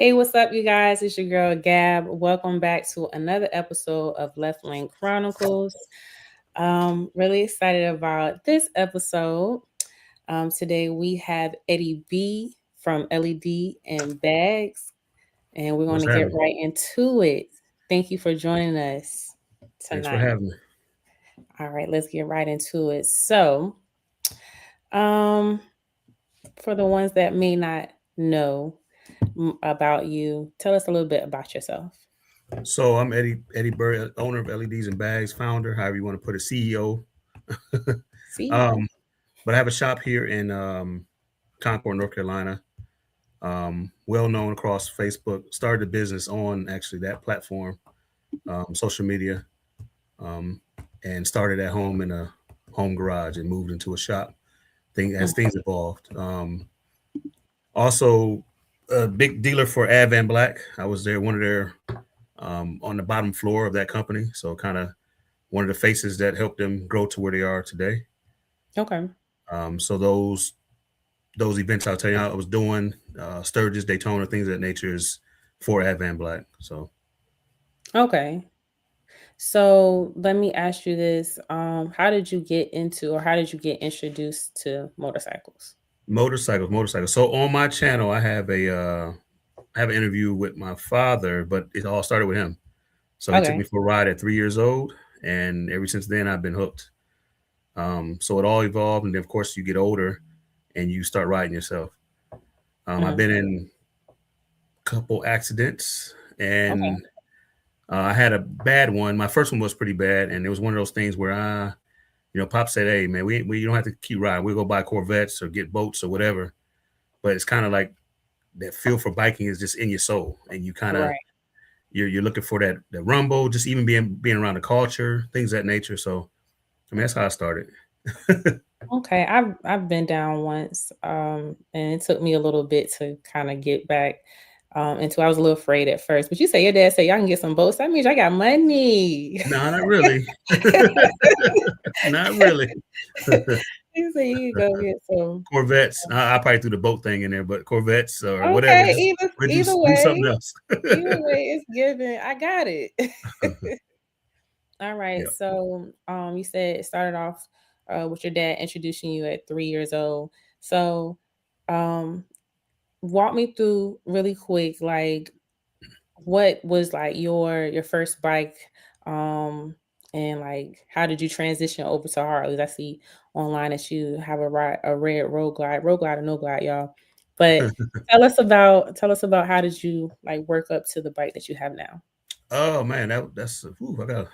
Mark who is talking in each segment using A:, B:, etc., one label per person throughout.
A: Hey, what's up, you guys? It's your girl Gab. Welcome back to another episode of Left Lane Chronicles. Really excited about this episode. Today we have Eddie B from LED and Bags, and we're going
B: What's
A: to get
B: happening?
A: right into it. Thank you for joining us
B: Thanks for
A: tonight.
B: having me.
A: All right, let's get right into it. So, um, for the ones that may not know about you, tell us a little bit about yourself.
B: So I'm Eddie Bird, owner of LEDs and Bags, founder, however you want to put it, CEO.
A: See you.
B: um, but I have a shop here in Concord, North Carolina. Well known across Facebook. Started a business on actually that platform, social media, um, and started at home in a home garage and moved into a shop. Thing as things evolved. Also, a big dealer for Advan Black. I was there, one of their on the bottom floor of that company. So kind of one of the faces that helped them grow to where they are today.
A: Okay.
B: So those events I'll tell you I was doing, Sturgis, Daytona, things of that nature is for Advan Black. So
A: Okay. So let me ask you this. How did you get into or how did you get introduced to motorcycles?
B: motorcycles. So on my channel, I have an interview with my father, but it all started with him. So he took me
A: Okay.
B: for a ride at 3 years old, and ever since then I've been hooked. So it all evolved, and then of course you get older and you start riding yourself. I've
A: Mhm.
B: been in a couple accidents,
A: Okay.
B: and I had a bad one. My first one was pretty bad, and it was one of those things where Pop said, "Hey, man, we you don't have to keep riding. We'll go buy Corvettes or get boats or whatever." But it's kind of like that feel for biking is just in your soul, and you kind of
A: Right.
B: you're looking for that rumble, just even being around the culture, things of that nature. So I mean, that's how I started.
A: Okay. I've been down once. And it took me a little bit to kind of get back. Into I was a little afraid at first. But you say your dad said y'all can get some boats. That means I got money.
B: No, not really. Not really.
A: He said you can go get some.
B: Corvettes. I probably threw the boat thing in there, but Corvettes or whatever,
A: Okay,
B: just
A: either
B: do something
A: way.
B: else.
A: Either way, it's given. I got it. All right.
B: Yeah.
A: So, you said it started off with your dad introducing you at 3 years old. So, um, walk me through really quick, like what was like your first bike, um, and like how did you transition over to Harleys? I see online that you have a red road glide or no glide, y'all. But tell us about how did you like work up to the bike that you have now?
B: Oh man, that's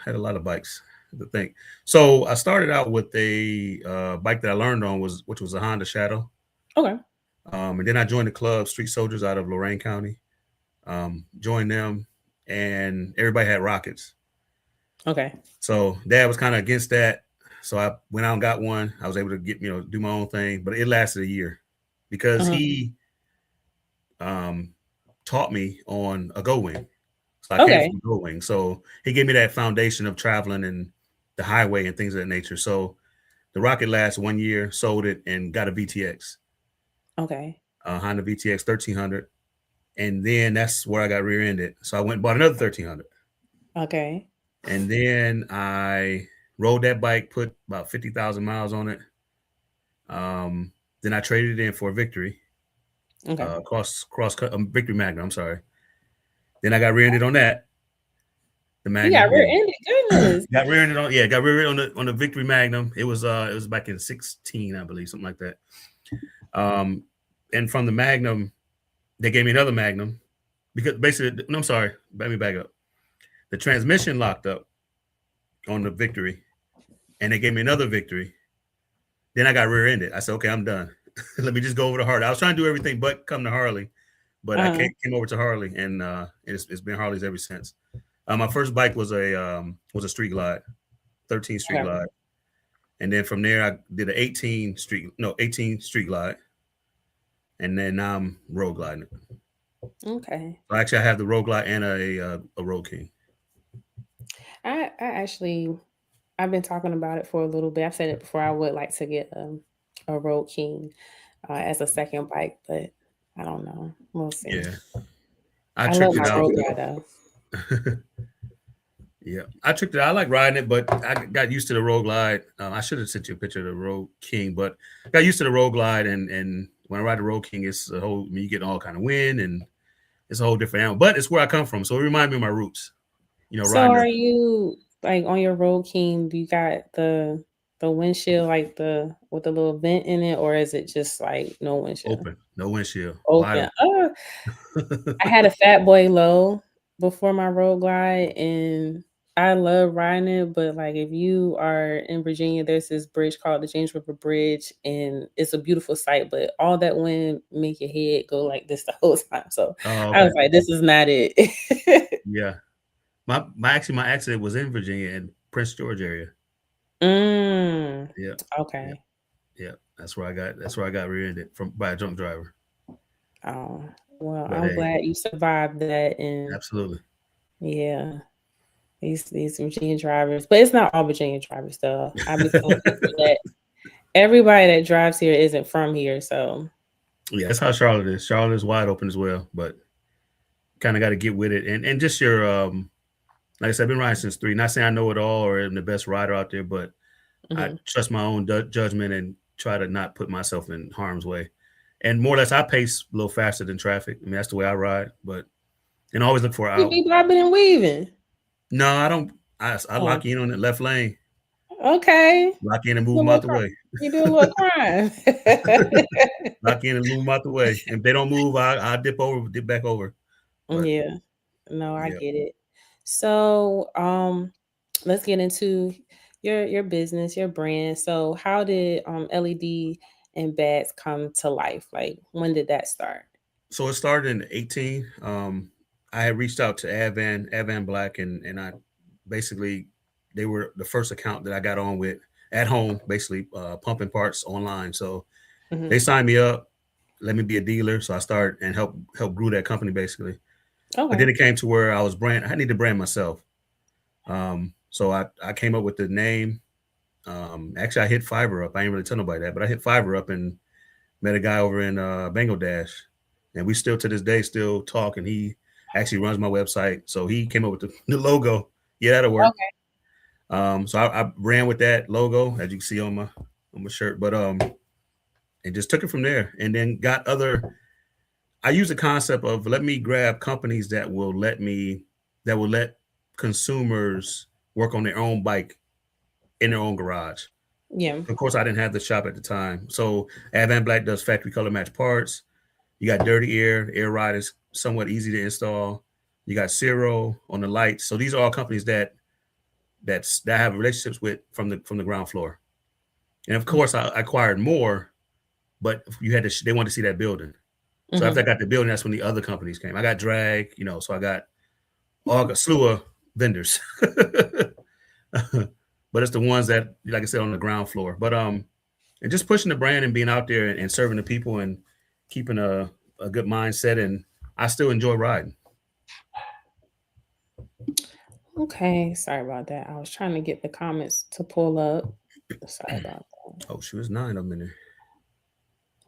B: had a lot of bikes to think. So I started out with a bike that I learned on which was a Honda Shadow,
A: Okay.
B: and then I joined the club Street Soldiers out of Lorain County. Joined them, and everybody had rockets.
A: Okay.
B: So Dad was kind of against that. So I went out and got one. I was able to get do my own thing, but it lasted a year because
A: Uh-huh.
B: he um, taught me on a go wing. So I came
A: Okay.
B: from a go wing. So he gave me that foundation of traveling and the highway and things of that nature. So the rocket lasted 1 year, sold it, and got a VTX,
A: Okay.
B: Honda VTX 1300. And then that's where I got rear ended. So I went and bought another 1300.
A: Okay.
B: And then I rode that bike, put about 50,000 miles on it. Um, then I traded it in for a Victory,
A: Okay.
B: Victory Magnum. I'm sorry. Then I got rear-ended on that, the
A: You got
B: Magnum. Yeah,
A: rear-ended. Goodness.
B: got rear-ended on the Victory Magnum. It was back in 16, I believe, something like that. Um, and from the Magnum, they gave me another Magnum because basically, no, I'm sorry, let me back up. The transmission locked up on the Victory, and they gave me another Victory. Then I got rear-ended. I said, okay, I'm done. Let me just go over to Harley. I was trying to do everything but come to Harley, but I
A: Uh-huh.
B: came over to Harley, and it's been Harley's ever since. My first bike was a Street Glide, 13 Street
A: Okay.
B: Glide, and then from there I did an 18 Street Glide, and then now I'm road gliding.
A: Okay.
B: So actually, I have the road glide and a road king.
A: I actually I've been talking about it for a little bit. I've said it before. I would like to get a Road King as a second bike, but I don't know. We'll see.
B: Yeah, I
A: I love
B: tricked
A: my
B: it out
A: road
B: though.
A: glide though.
B: Yeah, I tricked it. I like riding it, but I got used to the road glide. I should have sent you a picture of the Road King, but got used to the road glide, and when I ride the Road King, it's a whole. I mean, you get all kind of wind, and it's a whole different animal. But it's where I come from, so it reminds me of my roots.
A: So
B: Riding
A: are
B: the
A: you like on your Road King, do you got the windshield like the with the little vent in it, or is it just like no windshield?
B: open, no windshield, wide
A: Open.
B: open.
A: I had a Fat Boy Low before my road glide, and I love riding it. But like, if you are in Virginia, there's this bridge called the James River Bridge, and it's a beautiful sight. But all that wind make your head go like this the whole time. So
B: Oh,
A: I was
B: okay,
A: like, this is not it.
B: yeah. My accident was in Virginia in Prince George area.
A: Mm,
B: Yeah, yeah,
A: okay.
B: yeah. That's where I got rear-ended from by a drunk driver.
A: Oh, well,
B: But
A: I'm
B: hey,
A: glad you survived that. And
B: absolutely.
A: yeah, these Virginia drivers, but it's not all Virginia drivers though. I be telling people that everybody that drives here isn't from here, so
B: Yeah, that's how Charlotte is. Charlotte is wide open as well, but kind of got to get with it, and just your like I said, I've been riding since three. Not saying I know it all or am the best rider out there, but I
A: mhm.
B: trust my own judgment and try to not put myself in harm's way. And more or less, I pace a little faster than traffic. I mean, that's the way I ride. But and always look for
A: You
B: out.
A: be bobbing and weaving.
B: No, I don't. I
A: Oh,
B: lock in on the left lane,
A: okay.
B: lock in and
A: You
B: move
A: do a
B: them
A: little
B: out the
A: cri
B: way.
A: you do a little crime.
B: Lock in and move them out the way. If they don't move, I dip back over. But
A: Yeah. No, I
B: yeah,
A: get it. So, let's get into your business, your brand. So, how did LED and bags come to life? Like, when did that start?
B: so it started in 18. I had reached out to Advan Black, and I basically they were the first account that I got on with at home, basically pumping parts online. So they
A: Mhm.
B: signed me up, let me be a dealer. So I started and help grew that company basically. But then
A: Okay.
B: it came to where I need to brand myself. So I came up with the name. Actually, I hit Fiverr up. I ain't really tell nobody that, but I hit Fiverr up and met a guy over in Bangladesh, and we still to this day still talk. And he actually runs my website, so he came up with the logo. Yeah, that'll work.
A: Okay.
B: So I ran with that logo as you can see on my shirt, but and just took it from there, and then got other. I use the concept of let me grab companies that will let consumers work on their own bike in their own garage.
A: Yeah.
B: Of course, I didn't have the shop at the time, so Advan Black does factory color match parts. You got Dirty Air Ride is somewhat easy to install. You got Zero on the lights. So these are all companies that I have relationships with from the ground floor. And of course, I acquired more, but they wanted to see that building. So after I
A: Mhm.
B: got the building, that's when the other companies came. I got Drag, so I got a slew of vendors. But it's the ones that, like I said, on the ground floor. But and just pushing the brand and being out there and serving the people and keeping a good mindset. And I still enjoy riding.
A: Okay. Sorry about that. I was trying to get the comments to pull up. Sorry about that.
B: Oh, she was 9 of them in there.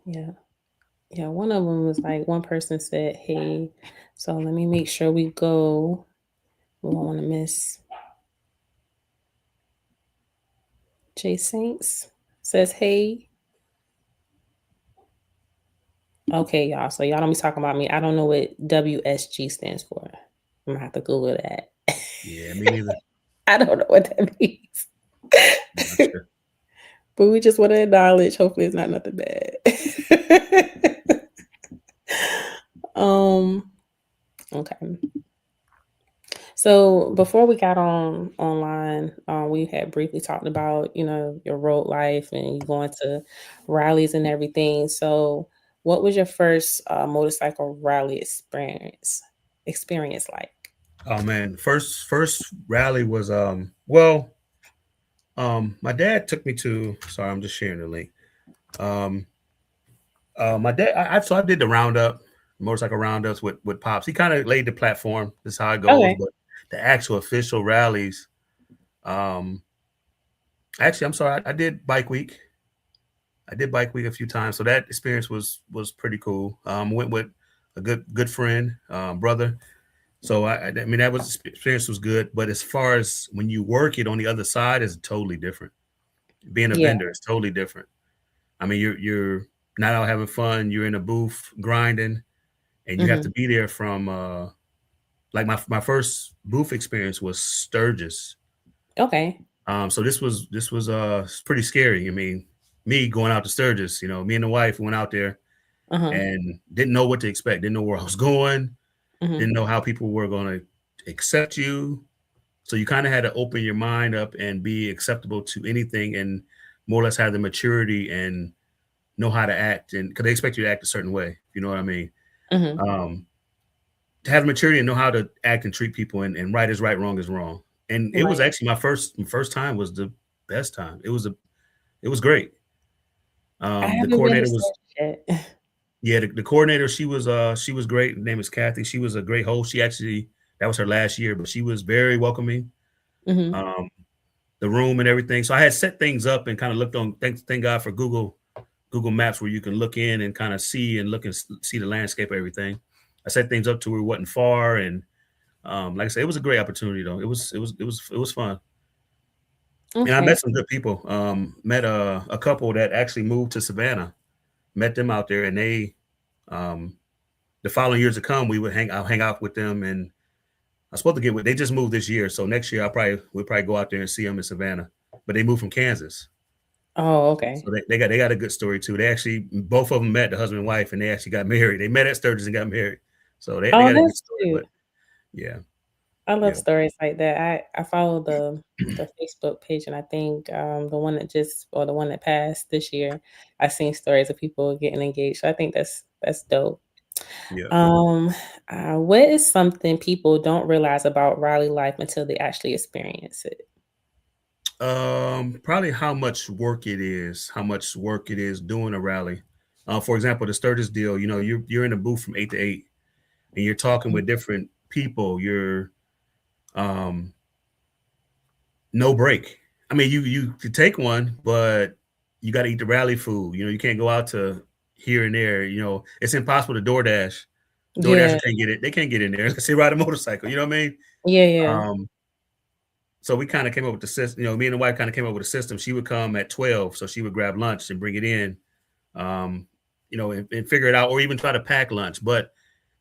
A: Yeah. Yeah. One of them was like one person said, "Hey." So let me make sure we go. We don't want to miss. Jay Saints says, "Hey." Okay, y'all. So y'all don't be talking about me. I don't know what WSG stands for. I'm gonna have to Google that.
B: Yeah, me neither.
A: I don't know what that means.
B: Not sure.
A: But we just want to acknowledge. Hopefully, it's not nothing bad. um. Okay. So before we got on online, we had briefly talked about your road life and you going to rallies and everything. So, what was your first motorcycle rally experience like?
B: Oh man, first rally was my dad took me to. Sorry, I'm just sharing the link. Um, my dad, so I did the roundup, motorcycle roundups with pops. He kind of laid the platform. This is how it goes,
A: Okay.
B: but the actual official rallies. Um, Actually, I'm sorry, I did bike week. I did bike week a few times, so that experience was pretty cool. Went with a good friend, brother. So I mean that was experience was good, but as far as when you work it on the other side is totally different. Being a
A: Yeah.
B: vendor is totally different. I mean you're not out having fun. You're in a booth grinding, and you have to
A: Mhm.
B: be there from like my first booth experience was Sturgis.
A: Okay.
B: So this was pretty scary. I mean, me going out to Sturgis, me and the wife went out there
A: Uh-huh.
B: and didn't know what to expect, didn't know where I was going,
A: Mhm.
B: didn't know how people were going to accept you. So you kind of had to open your mind up and be acceptable to anything and more or less have the maturity and know how to act. And because they expect you to act a certain way, you know what I mean?
A: Mhm.
B: Um, to have maturity and know how to act and treat people and right is right, wrong is wrong. And it was
A: Right.
B: actually my first time was the best time. It was great.
A: I
B: The
A: haven't been to
B: coordinator was
A: Sturgis yet.
B: yeah, the coordinator, she was great. Her name is Kathy. She was a great host. She actually that was her last year, but she was very welcoming.
A: Mhm.
B: Um, the room and everything. So I had set things up and kind of looked on. Thank God for Google Maps where you can look in and kind of see and look and see the landscape of everything. I set things up to where it wasn't far, and like I said, it was a great opportunity though. It was fun, and I
A: Okay.
B: met some good people. Met a couple that actually moved to Savannah. Met them out there, and they um, the following years to come, I'll hang out with them, and I'm supposed to get with. They just moved this year, so next year we'll probably go out there and see them in Savannah. But they moved from Kansas,
A: Oh, okay.
B: so they got a good story too. They actually both of them met the husband and wife, and they actually got married. They met at Sturgis and got married, so they
A: Oh,
B: got a good
A: that's
B: story.
A: cute.
B: But yeah,
A: I love
B: yeah,
A: stories like that. I follow the Facebook page, and I think, the one that just or the one that passed this year, I seen stories of people getting engaged. So I think that's dope.
B: yeah.
A: Um, what is something people don't realize about Raleigh life until they actually experience it?
B: Probably how much work it is doing a rally. For example, the Sturgis deal. You're in a booth from 8 to 8, and you're talking
A: Mhm.
B: with different people. You're um no break. I mean, you could take one, but you got to eat the rally food. You can't go out to here and there. It's impossible to DoorDash.
A: Yeah.
B: DoorDasher can't get it. They can't get in there unless they ride a motorcycle. You know what I mean?
A: Yeah, yeah.
B: Um, so we kind of came up with the system. Me and the wife kind of came up with a system. She would come at 12, so she would grab lunch and bring it in, and figure it out, or even try to pack lunch. But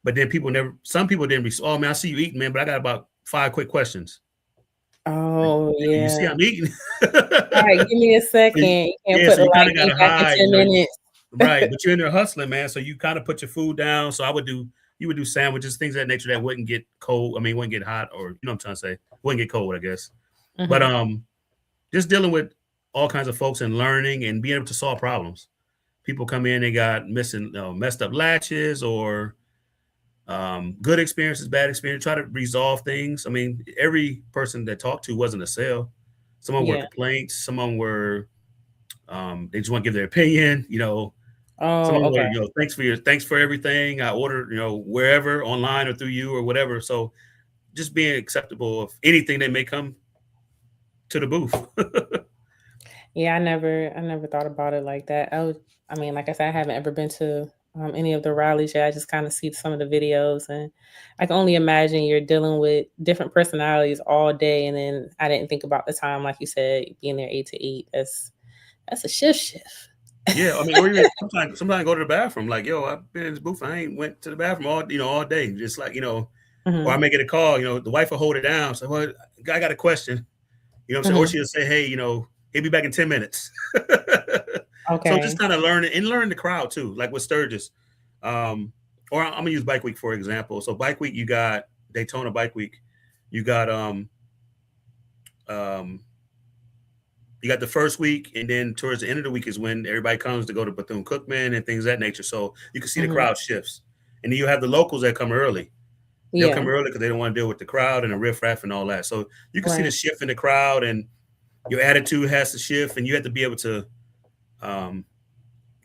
B: then some people didn't. Oh man, I see you eating, man, but I got about 5 quick questions. Like,
A: Oh,
B: you see,
A: yeah.
B: I'm eating.
A: Alright, give me a second. You can't
B: Yeah,
A: put
B: so
A: the
B: you kind
A: light
B: of got
A: be
B: to
A: back in
B: hide,
A: 10 minutes.
B: right? But you're in there hustling, man. So you kind of put your food down. So you would do sandwiches, things of that nature that wouldn't get cold. I mean, wouldn't get hot, or what I'm trying to say, wouldn't get cold, I guess. But
A: Mhm.
B: just dealing with all kinds of folks and learning and being able to solve problems. People come in, they got messed up latches or good experiences, bad experience, try to resolve things. I mean, every person that talked to wasn't a sale. Some of them were
A: Yeah.
B: complaints, some of them were they just want to give their opinion. Some
A: Oh,
B: of them were,
A: okay.
B: thanks for everything. I ordered, wherever online or through you or whatever. So just being acceptable of anything that may come to the booth.
A: Yeah, I never thought about it like that. I mean, like I said, I haven't ever been to, any of the rallies yet. I just kinda see some of the videos, and I can only imagine you're dealing with different personalities all day, and then I didn't think about the time, like you said, being there 8 to 8. That's a shift.
B: Yeah, I mean, or even sometimes I go to the bathroom. Like, yo, I've been in this booth. I ain't went to the bathroom all day. Just like, or I
A: Mhm.
B: may get a call. The wife will hold it down. So, well, I got a question. You know what I'm saying? Or
A: Mhm.
B: she'll say, hey, he'll be back in 10 minutes. So just
A: Okay.
B: kind of learn the crowd too, like with Sturgis. Um, or I'm gonna use Bike Week for example. So Bike Week, you got Daytona Bike Week, you got um you got the first week, and then towards the end of the week is when everybody comes to go to Bethune Cookman and things of that nature. So you can see the
A: Mhm.
B: crowd shifts, and then you have the locals that come early. They'll come
A: Yeah.
B: early because they don't want to deal with the crowd and the riffraff and all that. So you can see the
A: Right.
B: shift in the crowd, and your attitude has to shift, and you have to be able to um,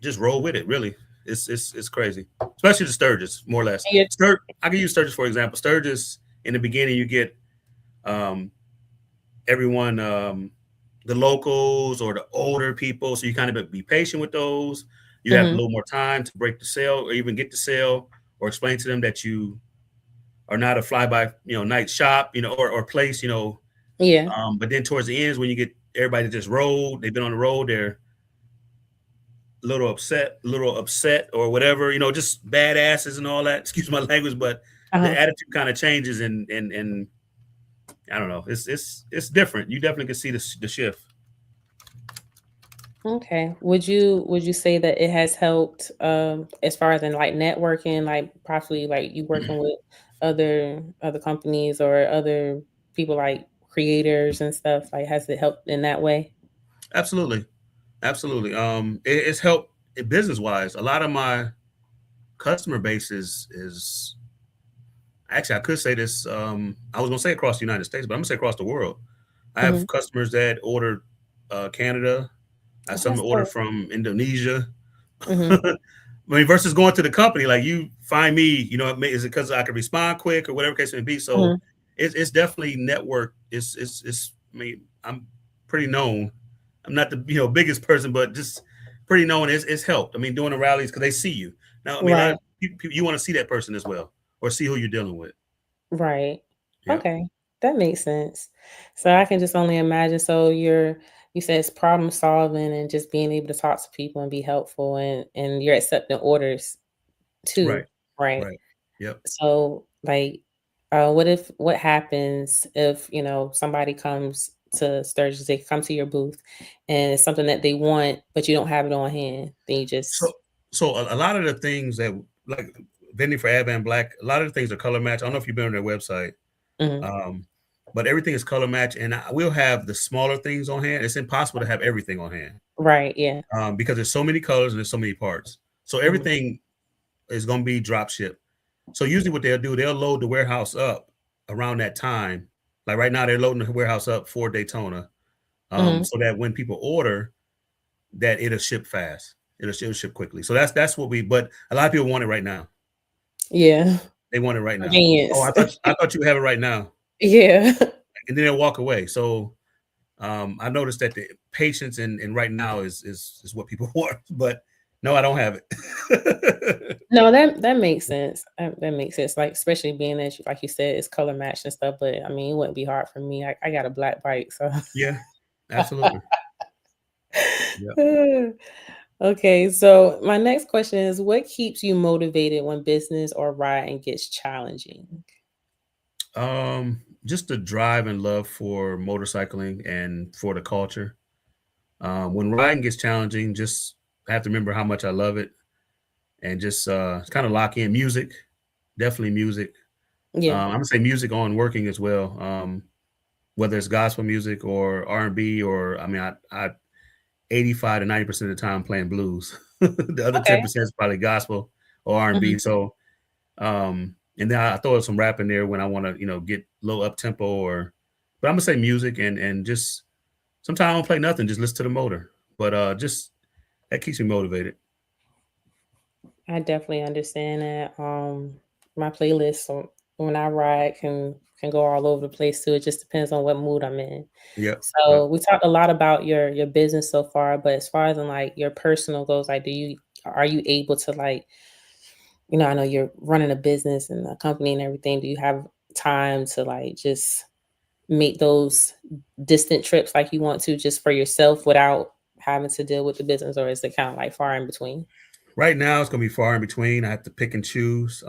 B: just roll with it. Really, it's crazy, especially the Sturgis, more or less.
A: And you're
B: I can use Sturgis for example. Sturgis in the beginning, you get um, everyone, the locals or the older people, so you kind of be patient with those. You have a
A: Mhm.
B: little more time to break the sale or even get the sale or explain to them that you are not a fly by night shop, or place,
A: Yeah.
B: but then towards the ends when you get everybody just rolled, they've been on the road, they're a little upset or whatever, just badasses and all that. Excuse my language, but the
A: Uh-huh.
B: attitude kind of changes, and I don't know. It's different. You definitely can see the shift.
A: Okay. Would you say that it has helped as far as in like networking, like possibly like you working with other companies or other people like creators and stuff? Like has it helped in that way?
B: Absolutely, absolutely. It's helped business wise. A lot of my customer base is actually, I could say this. I was gonna say across the United States, but I'm gonna say across the world. I
A: Hmm.
B: have customers that order Canada. I have
A: Oh,
B: some
A: that's
B: that order
A: dope.
B: from Indonesia.
A: Hmm.
B: I mean, versus going to the company, like you find me, is it because I can respond quick or whatever case may be? So
A: Hmm.
B: it's definitely network. It's. I mean, I'm pretty known. I'm not the biggest person, but just pretty known. It's helped. I mean, doing the rallies because they see you now. I mean, a lot
A: Right.
B: of people, you want to see that person as well, or see who you're dealing with.
A: Right.
B: Yeah,
A: Okay. That makes sense. So I can just only imagine. So you said it's problem solving and just being able to talk to people and be helpful and you're accepting orders
B: right,
A: too, right?
B: right. Yep.
A: So like what happens if, somebody comes to Sturgis, they come to your booth and it's something that they want, but you don't have it on hand. Then you
B: So,
A: just
B: so a lot of the things that like vending for Advan Black, a lot of the things are color match. I don't know if you've been on their website,
A: Mhm.
B: um, but everything is color match, and we'll have the smaller things on hand. It's impossible to have everything on hand
A: Right, yeah.
B: because there's so many colors and there's so many parts. So
A: Mhm.
B: everything is going to be drop ship. So usually what they'll do, they'll load the warehouse up around that time. Like right now, they're loading the warehouse up for Daytona,
A: Mhm.
B: so that when people order, that it'll ship fast. It'll ship quickly. So that's what we. But a lot of people want it right now.
A: Yeah.
B: They want it right now. Oh,
A: Convenience.
B: I thought you would have it right now,
A: Yeah.
B: and then they'll walk away. So I noticed that the patience and right now is what people want. But no, I don't have it.
A: No, that makes sense. That makes sense. Like especially being that like you said, it's color matched and stuff. But I mean, it wouldn't be hard for me. I got a black bike, so.
B: Yeah, absolutely. Yeah.
A: Okay, so my next question is, what keeps you motivated when business or riding gets challenging?
B: Just the drive and love for motorcycling and for the culture. When riding gets challenging, just I have to remember how much I love it and just kind of lock in music. Definitely music.
A: Yeah.
B: I'm gonna say music on working as well. Whether it's gospel music or R&B, or I mean, I 85 to 90% of the time playing blues. The other
A: Okay.
B: 10% is probably gospel or
A: Mhm.
B: R&B. So and then I throw some rap in there when I want to get a little up tempo, but I'm gonna say music and just sometimes I don't play nothing, just listen to the motor. But just that keeps me motivated.
A: I definitely understand that. My playlist when I ride can go all over the place too. It just depends on what mood I'm in.
B: Yep.
A: So
B: Yep.
A: we talked a lot about your business so far, but as far as in like your personal goals, like are you able to like, I know you're running a business and a company and everything. Do you have time to like just make those distant trips like you want to just for yourself without having to deal with the business, or is it kind of like far in between?
B: Right now, it's gonna be far in between. I have to pick and choose.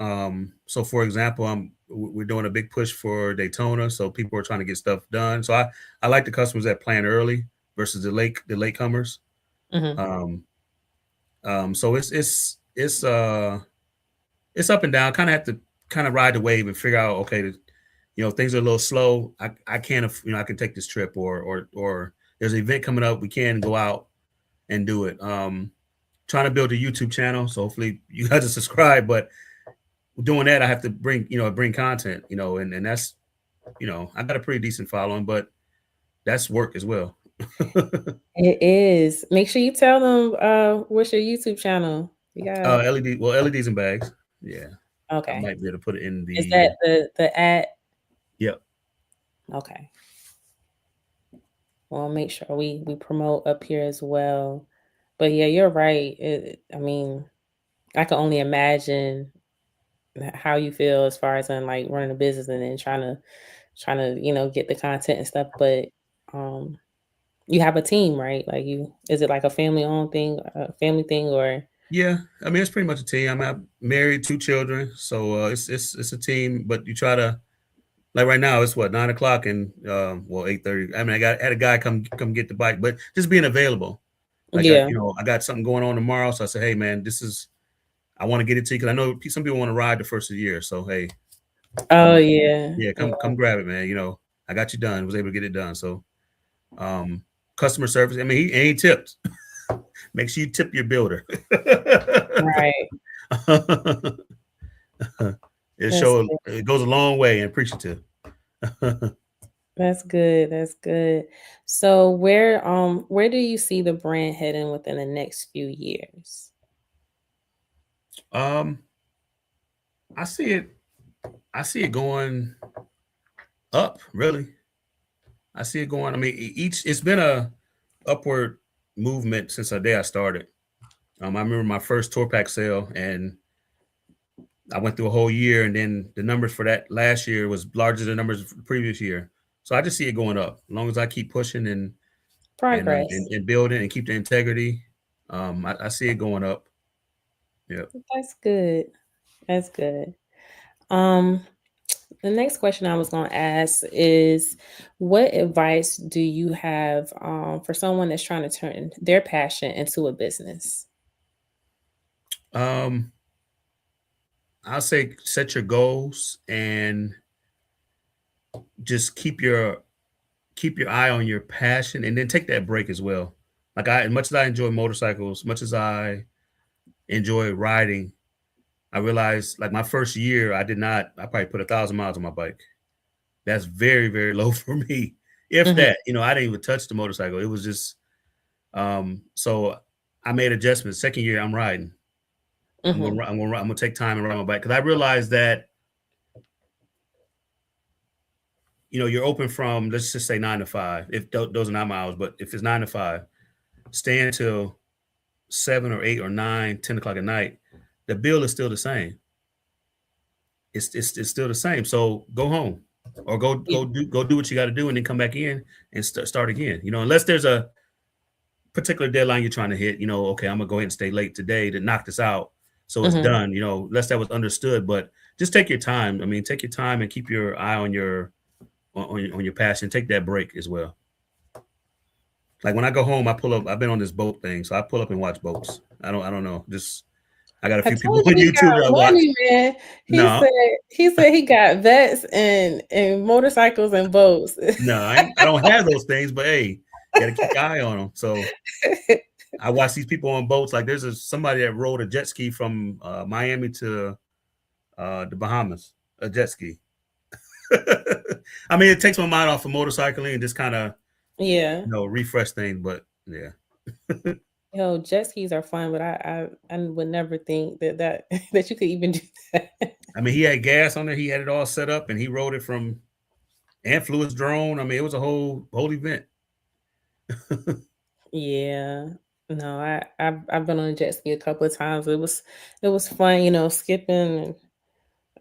B: So, for example, we're doing a big push for Daytona, so people are trying to get stuff done. So, I like the customers that plan early versus the latecomers.
A: Hmm.
B: Um, so it's up and down. Kind of have to kind of ride the wave and figure out, okay, things are a little slow. I can't, I can take this trip, or there's an event coming up. We can go out and do it. Trying to build a YouTube channel, so hopefully you guys are subscribed. But doing that, I have to bring content, and that's I got a pretty decent following, but that's work as well.
A: It is. Make sure you tell them what's your YouTube channel. You got
B: LEDs and bags. Yeah, I
A: okay.
B: might be able to put it in
A: Is that
B: the.
A: the ad?
B: Yep.
A: Okay. Well, make sure we promote up here as well. But yeah, you're right. I mean, I can only imagine how you feel as far as in like running a business and then trying to get the content and stuff. But um, you have a team, right? Like you, is it like a family thing, or
B: Yeah, I mean it's pretty much a team. I'm married, 2 children, so it's a team. But you try to, like right now it's what, 9 o'clock, and well, 8:30. I mean, had a guy come get the bike, but just being available. Like
A: yeah?
B: I got something going on tomorrow, so I said, hey man, I want to get it to you because I know some people want to ride the first of the year. So hey,
A: Oh
B: come,
A: yeah,
B: yeah,
A: yeah.
B: come grab it, man. I got you done. Was able to get it done. So um, customer service. I mean, he tipped. Make sure you tip your builder.
A: Right. That's
B: It goes a long way and appreciative.
A: That's good. That's good. So where do you see the brand heading within the next few years?
B: um, I see it. I see it going up. Really, I see it going. I mean, it's been a upward movement since the day I started. I remember my first tour pack sale, and I went through a whole year, and then the numbers for that last year was larger than the numbers for the previous year. So I just see it going up as long as I keep pushing
A: Progress.
B: and building and keep the integrity. I see it going up. Yeah.
A: That's good. That's good. Um, the next question I was going to ask is, what advice do you have for someone that's trying to turn their passion into a business?
B: Um, I'll say set your goals and just keep your eye on your passion, and then take that break as well. Like as much as I enjoy motorcycles, much as I enjoy riding, I realized like my first year, I probably put 1,000 miles on my bike. That's very, very low for me. If
A: Hmm.
B: that, I didn't even touch the motorcycle. It was just, so I made adjustments. Second year, I'm riding.
A: Hmm.
B: I'm gonna take time and ride my bike because I realized that you're open from, let's just say 9 to 5. If those are not my hours, but if it's 9 to 5, stay until 7 or 8 or 9, 10 o'clock at night. The bill is still the same. It's still the same. So go home, or
A: Yeah.
B: go do what you got to do, and then come back in and start again. Unless there's a particular deadline you're trying to hit. Okay, I'm gonna go ahead and stay late today to knock this out, so it's
A: Hmm.
B: done. Unless that was understood, but just take your time. I mean, take your time and keep your eye on your passion. Take that break as well. Like when I go home, I pull up. I've been on this boat thing, so I pull up and watch boats. I don't know. Just I got a
A: I
B: few people
A: told
B: on
A: you he
B: YouTube that I
A: got
B: watch.
A: money, man. He
B: No,
A: said he said he got vets and motorcycles and boats.
B: no, I don't have those things, but hey, you got to keep your eye on them. So I watch these people on boats. Like there's somebody that rode a jet ski from Miami to the Bahamas, a jet ski. I mean, it takes my mind off of motorcycling and just kind of
A: Yeah.
B: refresh things. But yeah,
A: Jet skis are fun, but I would never think that that you could even do that.
B: I mean, he had gas on there. He had it all set up, and he rode it from and flew his drone. I mean, it was a whole event.
A: Yeah. No, I've been on a jet ski a couple of times. It was fun, skipping and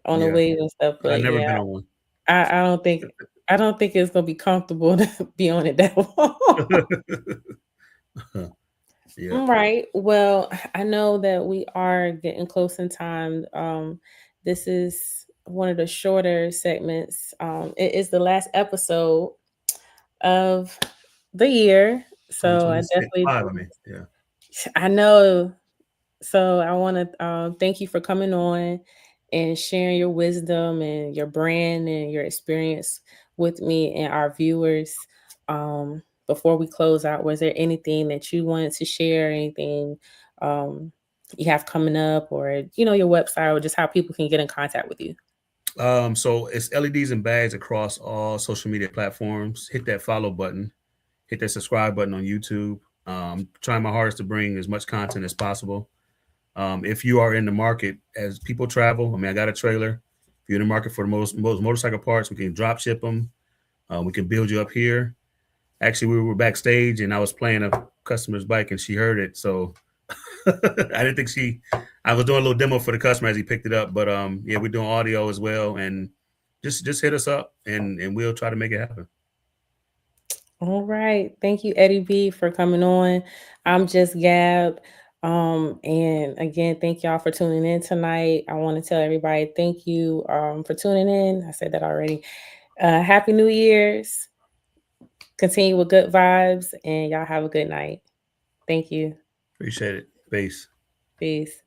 A: on the
B: Yeah,
A: waves and stuff.
B: I've
A: But
B: never
A: yeah,
B: been on one.
A: I don't think it's gonna be comfortable to be on it that long.
B: Yeah.
A: Right. Well, I know that we are getting close in time. This is one of the shorter segments. It is the last episode of the year. So I
B: 2026,
A: definitely,
B: five. I mean, yeah.
A: I know. So I want to thank you for coming on and sharing your wisdom and your brand and your experience with me and our viewers. Before we close out, was there anything that you wanted to share? Anything um, you have coming up, or your website, or just how people can get in contact with you?
B: So it's LEDs and bags across all social media platforms. Hit that follow button. Hit that subscribe button on YouTube. Trying my hardest to bring as much content as possible. If you are in the market as people travel, I mean, I got a trailer. If you're in the market for the most motorcycle parts, we can drop ship them. We can build you up here. Actually, we were backstage and I was playing a customer's bike and she heard it. So I didn't think I was doing a little demo for the customer as he picked it up, but yeah, we're doing audio as well, and just hit us up, and we'll try to make it happen.
A: All right. Thank you, Eddie B, for coming on. I'm just Gab. And again, thank y'all for tuning in tonight. I want to tell everybody thank you for tuning in. I said that already. Happy New Year's. Continue with good vibes, and y'all have a good night. Thank you.
B: Appreciate it. Peace.
A: Peace.